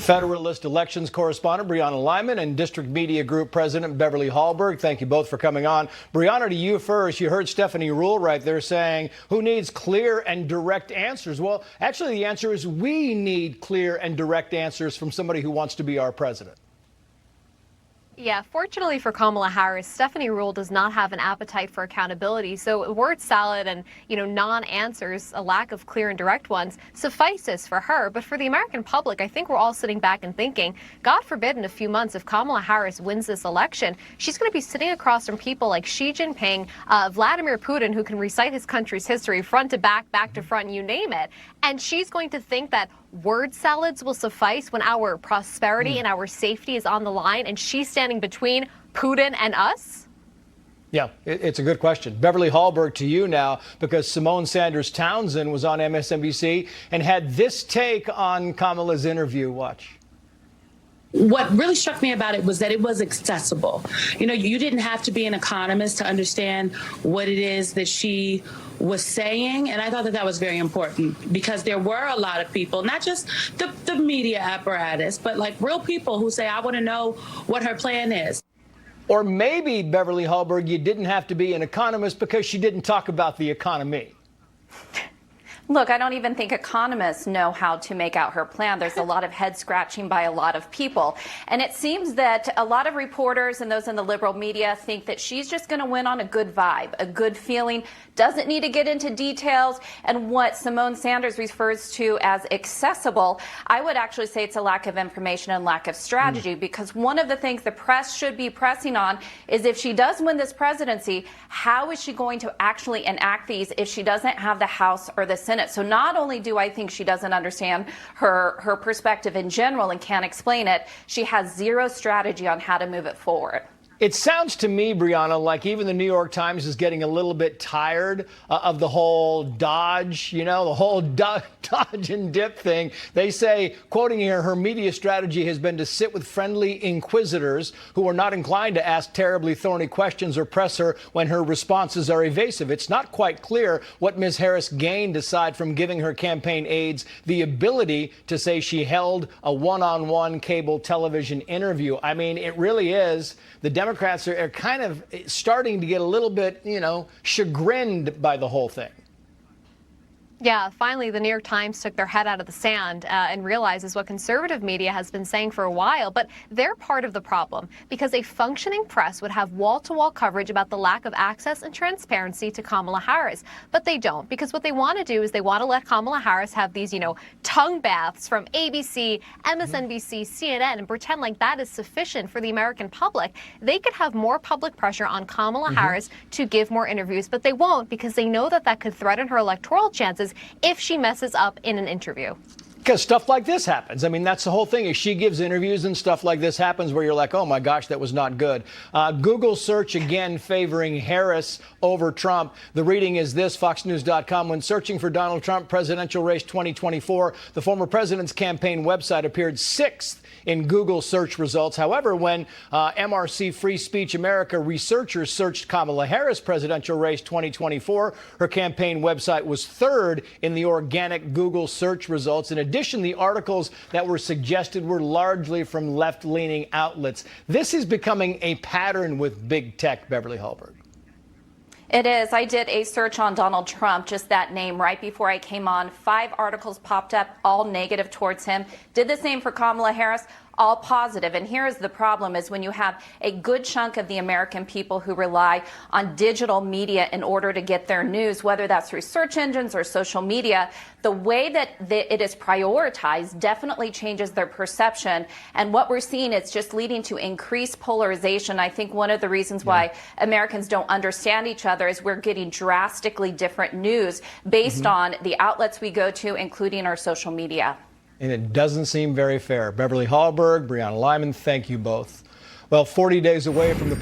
Federalist elections correspondent Brianna Lyman and District Media Group President Beverly Hallberg. Thank you both for coming on. Brianna, to you first. You heard Stephanie Ruhle right there saying, who needs clear and direct answers? Well, actually, the answer is we need clear and direct answers from somebody who wants to be our president. Yeah, fortunately for Kamala Harris, Stephanie Ruhle does not have an appetite for accountability. So word salad and, non-answers, a lack of clear and direct ones, suffices for her. But for the American public, I think we're all sitting back and thinking, God forbid in a few months, if Kamala Harris wins this election, she's going to be sitting across from people like Xi Jinping, Vladimir Putin, who can recite his country's history front to back to front, you name it. And she's going to think that word salads will suffice when our prosperity and our safety is on the line and she's standing between Putin and us? Yeah, it's a good question. Beverly Hallberg, to you now, because Simone Sanders Townsend was on MSNBC and had this take on Kamala's interview. Watch. What really struck me about it was that it was accessible. You didn't have to be an economist to understand what it is that she was saying. And I thought that was very important because there were a lot of people, not just the media apparatus, but like real people who say, I want to know what her plan is. Or maybe, Beverly Hallberg, you didn't have to be an economist because she didn't talk about the economy. Look, I don't even think economists know how to make out her plan. There's a lot of head scratching by a lot of people. And it seems that a lot of reporters and those in the liberal media think that she's just going to win on a good vibe, a good feeling, doesn't need to get into details. And what Simone Sanders refers to as accessible, I would actually say it's a lack of information and lack of strategy, because one of the things the press should be pressing on is if she does win this presidency, how is she going to actually enact these if she doesn't have the House or the Senate? So not only do I think she doesn't understand her perspective in general and can't explain it, she has zero strategy on how to move it forward. It sounds to me, Brianna, like even the New York Times is getting a little bit tired of the whole dodge, the whole dodge and dip thing. They say, quoting here, her media strategy has been to sit with friendly inquisitors who are not inclined to ask terribly thorny questions or press her when her responses are evasive. It's not quite clear what Ms. Harris gained aside from giving her campaign aides the ability to say she held a one-on-one cable television interview. I mean, it really is. The Democrats are kind of starting to get a little bit, chagrined by the whole thing. Yeah, finally, the New York Times took their head out of the sand and realizes what conservative media has been saying for a while. But they're part of the problem because a functioning press would have wall-to-wall coverage about the lack of access and transparency to Kamala Harris. But they don't, because what they want to do is they want to let Kamala Harris have these, tongue baths from ABC, MSNBC, CNN, and pretend like that is sufficient for the American public. They could have more public pressure on Kamala Harris to give more interviews, but they won't because they know that that could threaten her electoral chances if she messes up in an interview. Because stuff like this happens. I mean, that's the whole thing, is she gives interviews and stuff like this happens where you're like, oh my gosh, that was not good. Google search again favoring Harris over Trump. The reading is this, foxnews.com. When searching for Donald Trump presidential race 2024, the former president's campaign website appeared 6th in Google search results. However, when MRC Free Speech America researchers searched Kamala Harris presidential race 2024, her campaign website was 3rd in the organic Google search results. In addition, the articles that were suggested were largely from left-leaning outlets. This is becoming a pattern with big tech, Beverly Hallberg. It is. I did a search on Donald Trump, just that name, right before I came on. 5 articles popped up, all negative towards him. Did the same for Kamala Harris, all positive. And here's the problem, is when you have a good chunk of the American people who rely on digital media in order to get their news, whether that's through search engines or social media, the way that it is prioritized definitely changes their perception. And what we're seeing is just leading to increased polarization. I think one of the reasons why Americans don't understand each other is we're getting drastically different news based on the outlets we go to, including our social media. And it doesn't seem very fair. Beverly Hallberg, Brianna Lyman, thank you both. Well, 40 days away from the